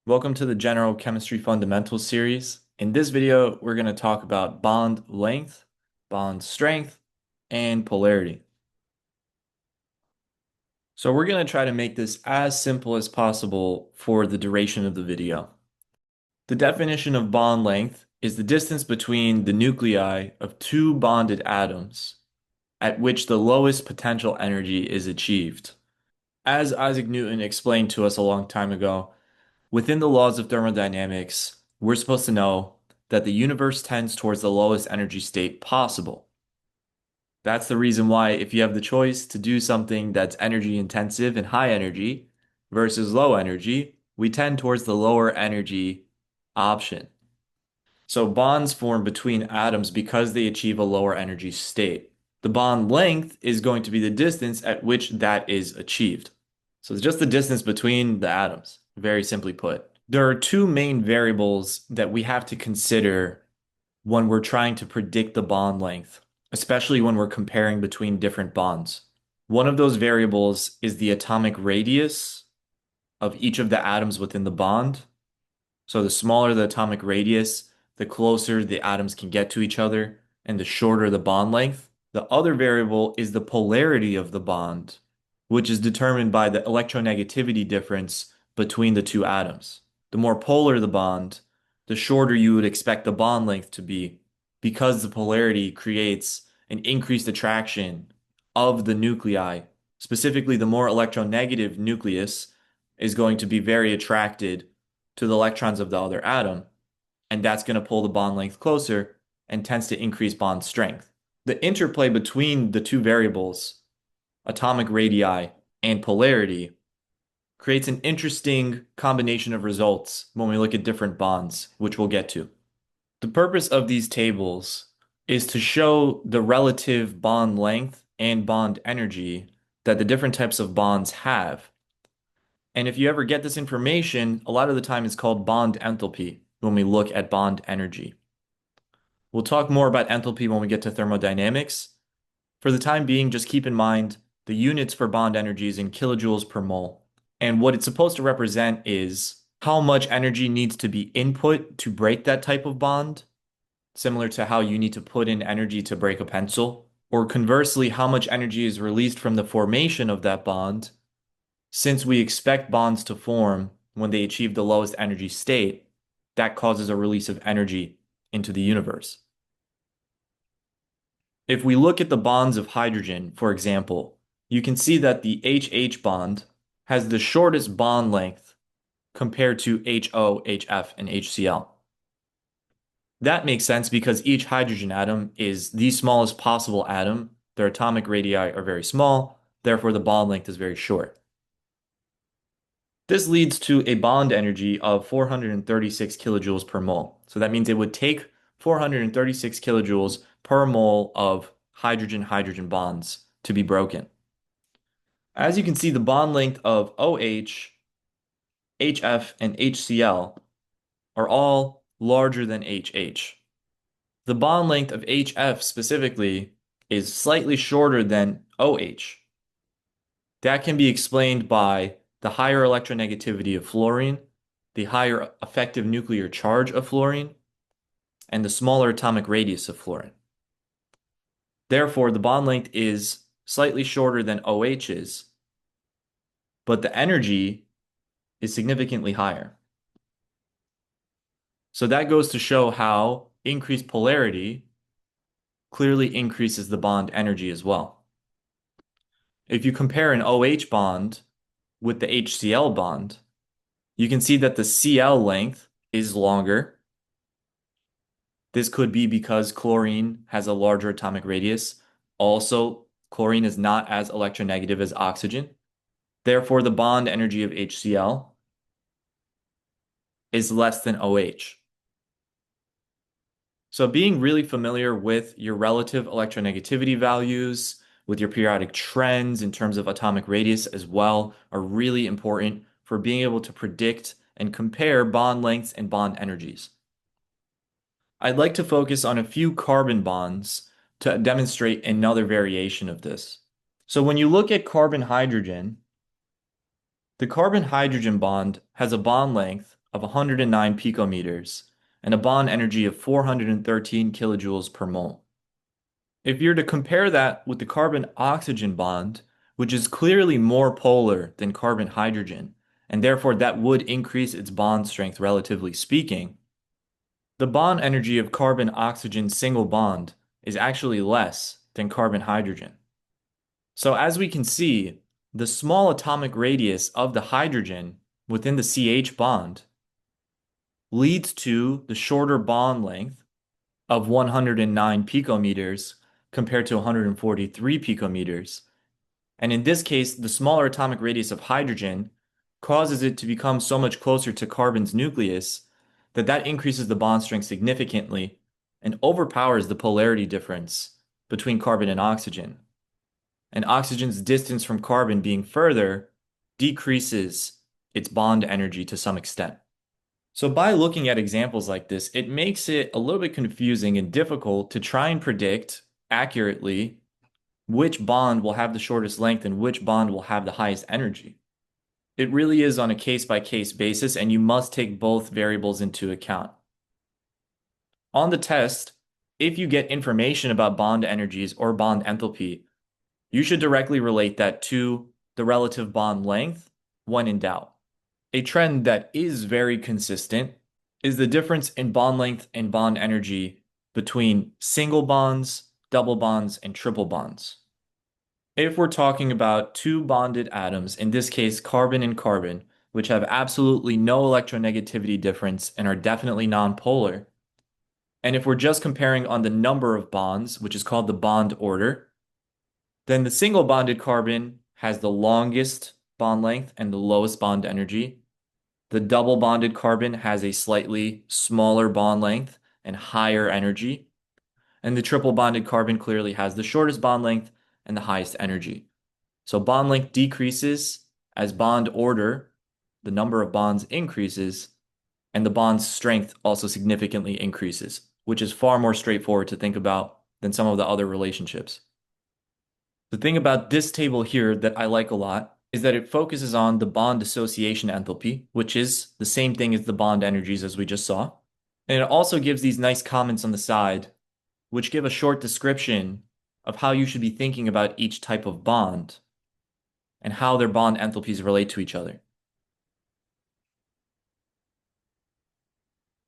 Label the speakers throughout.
Speaker 1: Welcome to the General Chemistry Fundamentals series. In this video, we're going to talk about bond length, bond strength, and polarity. So we're going to try to make this as simple as possible for the duration of the video. The definition of bond length is the distance between the nuclei of two bonded atoms at which the lowest potential energy is achieved. As Isaac Newton explained to us a long time ago, within the laws of thermodynamics, we're supposed to know that the universe tends towards the lowest energy state possible. That's the reason why if you have the choice to do something that's energy intensive and high energy versus low energy, we tend towards the lower energy option. So bonds form between atoms because they achieve a lower energy state. The bond length is going to be the distance at which that is achieved. So it's just the distance between the atoms, very simply put. There are two main variables that we have to consider when we're trying to predict the bond length, especially when we're comparing between different bonds. One of those variables is the atomic radius of each of the atoms within the bond. So the smaller the atomic radius, the closer the atoms can get to each other, and the shorter the bond length. The other variable is the polarity of the bond, which is determined by the electronegativity difference between the two atoms. The more polar the bond, the shorter you would expect the bond length to be, because the polarity creates an increased attraction of the nuclei. Specifically, the more electronegative nucleus is going to be very attracted to the electrons of the other atom, and that's going to pull the bond length closer and tends to increase bond strength. The interplay between the two variables, atomic radii and polarity, creates an interesting combination of results when we look at different bonds, which we'll get to. The purpose of these tables is to show the relative bond length and bond energy that the different types of bonds have. And if you ever get this information, a lot of the time it's called bond enthalpy when we look at bond energy. We'll talk more about enthalpy when we get to thermodynamics. For the time being, just keep in mind the units for bond energy is in kilojoules per mole. And what it's supposed to represent is how much energy needs to be input to break that type of bond, similar to how you need to put in energy to break a pencil. Or conversely, how much energy is released from the formation of that bond, since we expect bonds to form when they achieve the lowest energy state, that causes a release of energy into the universe. If we look at the bonds of hydrogen, for example, you can see that the HH bond has the shortest bond length compared to HO, HF, and HCl. That makes sense because each hydrogen atom is the smallest possible atom. Their atomic radii are very small, therefore the bond length is very short. This leads to a bond energy of 436 kilojoules per mole. So that means it would take 436 kilojoules per mole of hydrogen-hydrogen bonds to be broken. As you can see, the bond length of OH, HF, and HCl are all larger than HH. The bond length of HF specifically is slightly shorter than OH. That can be explained by the higher electronegativity of fluorine, the higher effective nuclear charge of fluorine, and the smaller atomic radius of fluorine. Therefore, the bond length is slightly shorter than OH's, but the energy is significantly higher. So that goes to show how increased polarity clearly increases the bond energy as well. If you compare an OH bond with the HCl bond, you can see that the Cl length is longer. This could be because chlorine has a larger atomic radius. Also, chlorine is not as electronegative as oxygen. Therefore, the bond energy of HCl is less than OH. So being really familiar with your relative electronegativity values, with your periodic trends in terms of atomic radius as well, are really important for being able to predict and compare bond lengths and bond energies. I'd like to focus on a few carbon bonds to demonstrate another variation of this. So when you look at carbon-hydrogen, the carbon-hydrogen bond has a bond length of 109 picometers and a bond energy of 413 kilojoules per mole. If you're to compare that with the carbon-oxygen bond, which is clearly more polar than carbon-hydrogen, and therefore that would increase its bond strength relatively speaking, the bond energy of carbon-oxygen single bond is actually less than carbon-hydrogen. So as we can see, the small atomic radius of the hydrogen within the CH bond leads to the shorter bond length of 109 picometers compared to 143 picometers. And in this case, the smaller atomic radius of hydrogen causes it to become so much closer to carbon's nucleus that that increases the bond strength significantly and overpowers the polarity difference between carbon and oxygen. And oxygen's distance from carbon being further decreases its bond energy to some extent. So by looking at examples like this, it makes it a little bit confusing and difficult to try and predict accurately which bond will have the shortest length and which bond will have the highest energy. It really is on a case-by-case basis, and you must take both variables into account. On the test, if you get information about bond energies or bond enthalpy, you should directly relate that to the relative bond length when in doubt. A trend that is very consistent is the difference in bond length and bond energy between single bonds, double bonds, and triple bonds. If we're talking about two bonded atoms, in this case carbon and carbon, which have absolutely no electronegativity difference and are definitely nonpolar, and if we're just comparing on the number of bonds, which is called the bond order, then the single bonded carbon has the longest bond length and the lowest bond energy. The double bonded carbon has a slightly smaller bond length and higher energy. And the triple bonded carbon clearly has the shortest bond length and the highest energy. So bond length decreases as bond order, the number of bonds increases, and the bond's strength also significantly increases, which is far more straightforward to think about than some of the other relationships. The thing about this table here that I like a lot is that it focuses on the bond dissociation enthalpy, which is the same thing as the bond energies as we just saw. And it also gives these nice comments on the side, which give a short description of how you should be thinking about each type of bond and how their bond enthalpies relate to each other.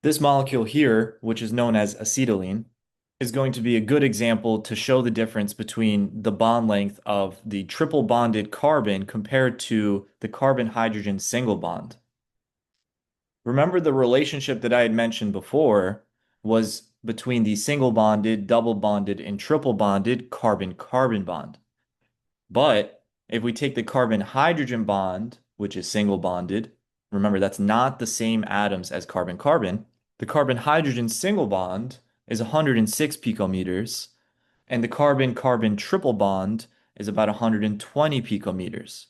Speaker 1: This molecule here, which is known as acetylene, is going to be a good example to show the difference between the bond length of the triple bonded carbon compared to the carbon-hydrogen single bond. Remember the relationship that I had mentioned before was between the single bonded, double bonded, and triple bonded carbon-carbon bond. But if we take the carbon-hydrogen bond, which is single bonded, remember that's not the same atoms as carbon-carbon, the carbon-hydrogen single bond is 106 picometers, and the carbon-carbon triple bond is about 120 picometers.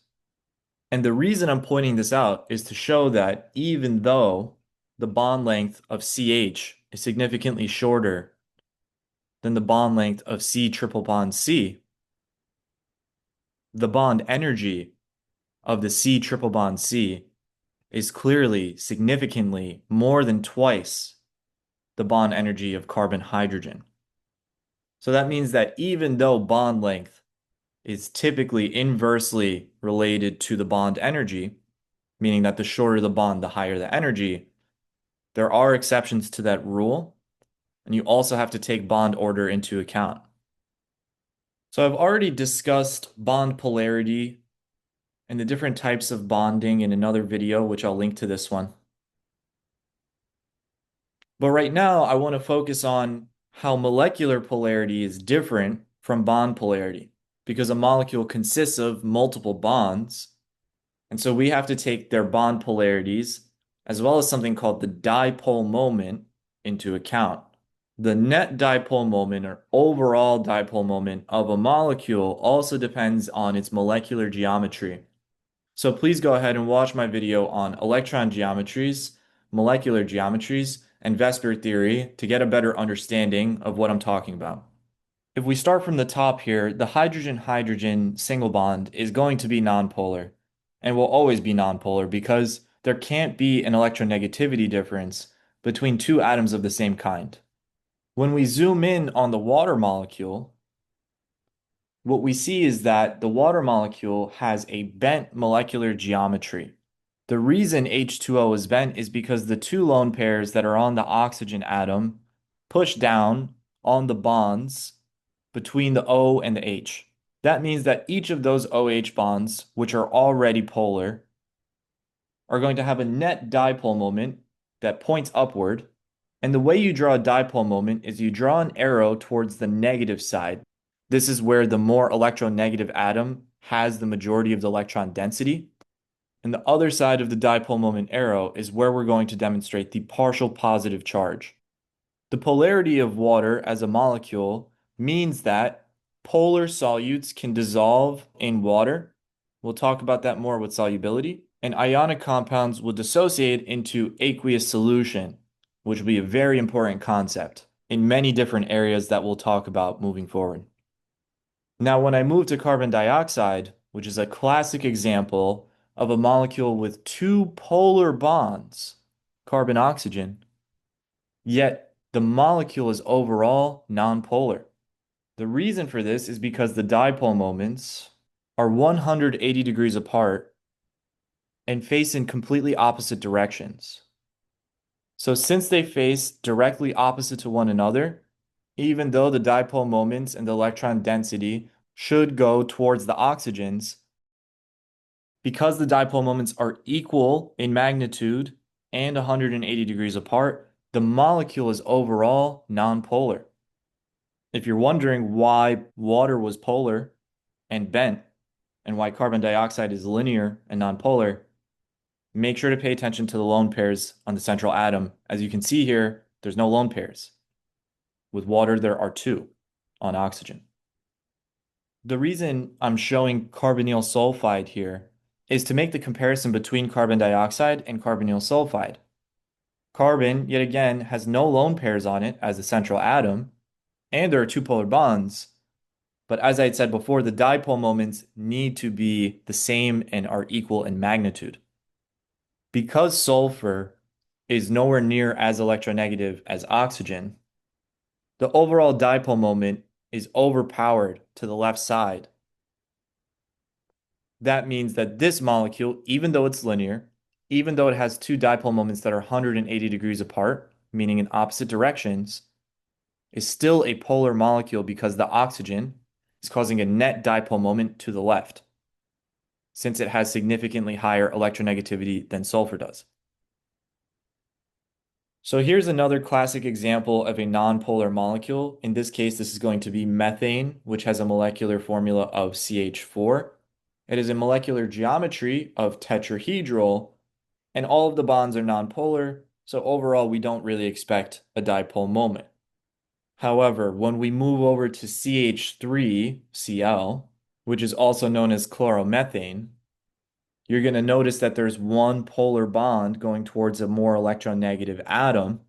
Speaker 1: And the reason I'm pointing this out is to show that even though the bond length of CH is significantly shorter than the bond length of C triple bond C, the bond energy of the C triple bond C is clearly significantly more than twice the bond energy of carbon-hydrogen. So that means that even though bond length is typically inversely related to the bond energy, meaning that the shorter the bond, the higher the energy, there are exceptions to that rule, and you also have to take bond order into account. So I've already discussed bond polarity and the different types of bonding in another video, which I'll link to this one. But right now, I want to focus on how molecular polarity is different from bond polarity, because a molecule consists of multiple bonds, and so we have to take their bond polarities, as well as something called the dipole moment, into account. The net dipole moment or overall dipole moment of a molecule also depends on its molecular geometry. So please go ahead and watch my video on electron geometries, molecular geometries, and VSEPR theory to get a better understanding of what I'm talking about. If we start from the top here, the hydrogen-hydrogen single bond is going to be nonpolar and will always be nonpolar because there can't be an electronegativity difference between two atoms of the same kind. When we zoom in on the water molecule, what we see is that the water molecule has a bent molecular geometry. The reason H2O is bent is because the two lone pairs that are on the oxygen atom push down on the bonds between the O and the H. That means that each of those OH bonds, which are already polar, are going to have a net dipole moment that points upward. And the way you draw a dipole moment is you draw an arrow towards the negative side. This is where the more electronegative atom has the majority of the electron density. And the other side of the dipole moment arrow is where we're going to demonstrate the partial positive charge. The polarity of water as a molecule means that polar solutes can dissolve in water. We'll talk about that more with solubility. And ionic compounds will dissociate into aqueous solution, which will be a very important concept in many different areas that we'll talk about moving forward. Now, when I move to carbon dioxide, which is a classic example of a molecule with two polar bonds, carbon-oxygen, yet the molecule is overall nonpolar. The reason for this is because the dipole moments are 180 degrees apart and face in completely opposite directions. So since they face directly opposite to one another, even though the dipole moments and the electron density should go towards the oxygens, because the dipole moments are equal in magnitude and 180 degrees apart, the molecule is overall nonpolar. If you're wondering why water was polar and bent and why carbon dioxide is linear and nonpolar, make sure to pay attention to the lone pairs on the central atom. As you can see here, there's no lone pairs. With water, there are two on oxygen. The reason I'm showing carbonyl sulfide here is to make the comparison between carbon dioxide and carbonyl sulfide. Carbon, yet again, has no lone pairs on it as the central atom, and there are two polar bonds. But as I had said before, the dipole moments need to be the same and are equal in magnitude. Because sulfur is nowhere near as electronegative as oxygen, the overall dipole moment is overpowered to the left side. That means that this molecule, even though it's linear, even though it has two dipole moments that are 180 degrees apart, meaning in opposite directions, is still a polar molecule because the oxygen is causing a net dipole moment to the left, since it has significantly higher electronegativity than sulfur does. So here's another classic example of a nonpolar molecule. In this case, this is going to be methane, which has a molecular formula of CH4. It is a molecular geometry of tetrahedral, and all of the bonds are nonpolar, so overall we don't really expect a dipole moment. However, when we move over to CH3Cl, which is also known as chloromethane, you're going to notice that there's one polar bond going towards a more electronegative atom,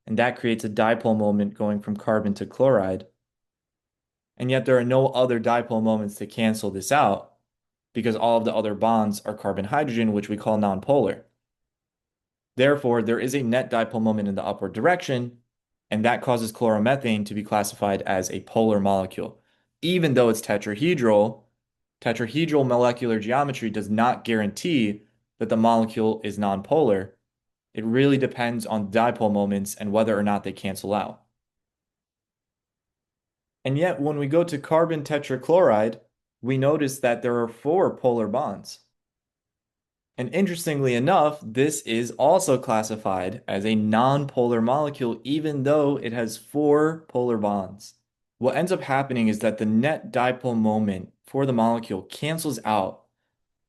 Speaker 1: and that creates a dipole moment going from carbon to chloride. And yet there are no other dipole moments to cancel this out because all of the other bonds are carbon-hydrogen, which we call nonpolar. Therefore, there is a net dipole moment in the upward direction, and that causes chloromethane to be classified as a polar molecule. Even though it's tetrahedral, tetrahedral molecular geometry does not guarantee that the molecule is nonpolar. It really depends on dipole moments and whether or not they cancel out. And yet, when we go to carbon tetrachloride, we notice that there are four polar bonds. And interestingly enough, this is also classified as a nonpolar molecule, even though it has four polar bonds. What ends up happening is that the net dipole moment for the molecule cancels out,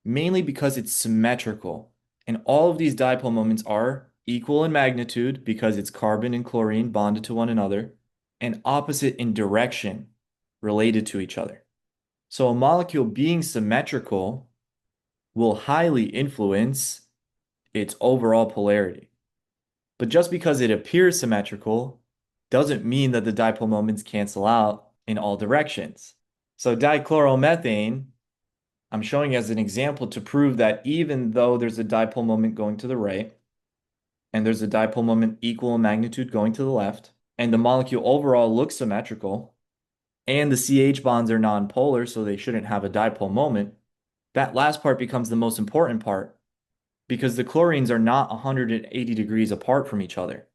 Speaker 1: mainly because it's symmetrical. And all of these dipole moments are equal in magnitude because it's carbon and chlorine bonded to one another, and opposite in direction related to each other. So a molecule being symmetrical will highly influence its overall polarity. But just because it appears symmetrical doesn't mean that the dipole moments cancel out in all directions. So dichloromethane I'm showing as an example to prove that even though there's a dipole moment going to the right, and there's a dipole moment equal in magnitude going to the left, and the molecule overall looks symmetrical, and the CH bonds are nonpolar, so they shouldn't have a dipole moment, that last part becomes the most important part because the chlorines are not 180 degrees apart from each other.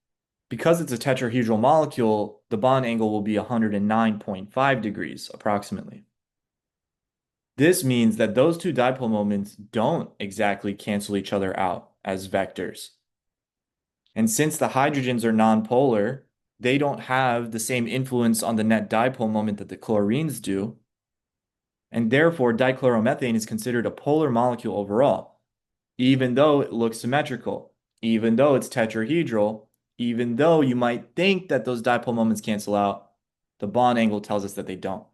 Speaker 1: Because it's a tetrahedral molecule, the bond angle will be 109.5 degrees approximately. This means that those two dipole moments don't exactly cancel each other out as vectors. And since the hydrogens are nonpolar, they don't have the same influence on the net dipole moment that the chlorines do. And therefore, dichloromethane is considered a polar molecule overall, even though it looks symmetrical, even though it's tetrahedral, even though you might think that those dipole moments cancel out, the bond angle tells us that they don't.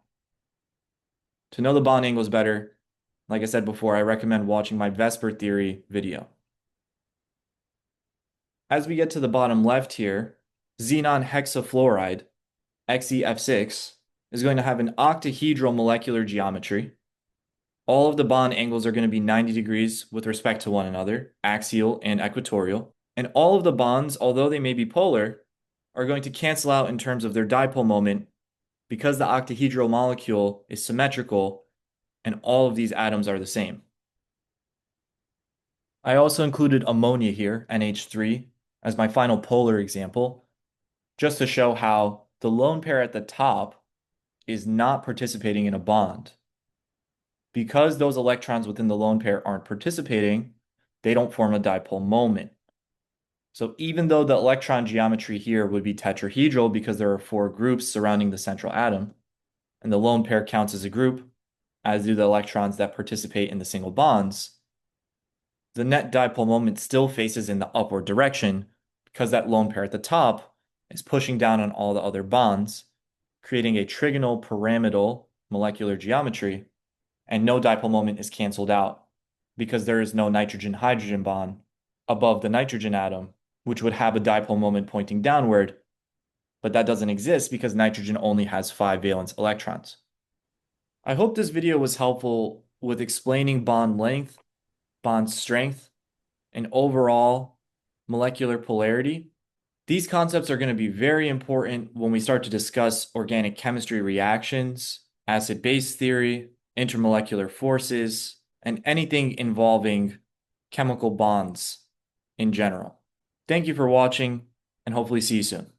Speaker 1: To know the bond angles better, like I said before, I recommend watching my VSEPR theory video. As we get to the bottom left here, xenon hexafluoride, XeF6, is going to have an octahedral molecular geometry. All of the bond angles are going to be 90 degrees with respect to one another, axial and equatorial. And all of the bonds, although they may be polar, are going to cancel out in terms of their dipole moment because the octahedral molecule is symmetrical and all of these atoms are the same. I also included ammonia here, NH3, as my final polar example, just to show how the lone pair at the top is not participating in a bond. Because those electrons within the lone pair aren't participating, they don't form a dipole moment. So even though the electron geometry here would be tetrahedral because there are 4 groups surrounding the central atom, and the lone pair counts as a group, as do the electrons that participate in the single bonds, the net dipole moment still faces in the upward direction because that lone pair at the top is pushing down on all the other bonds, creating a trigonal pyramidal molecular geometry, and no dipole moment is canceled out because there is no nitrogen-hydrogen bond above the nitrogen atom, which would have a dipole moment pointing downward, but that doesn't exist because nitrogen only has 5 valence electrons. I hope this video was helpful with explaining bond length, bond strength, and overall molecular polarity. These concepts are going to be very important when we start to discuss organic chemistry reactions, acid-base theory, intermolecular forces, and anything involving chemical bonds in general. Thank you for watching, and hopefully see you soon.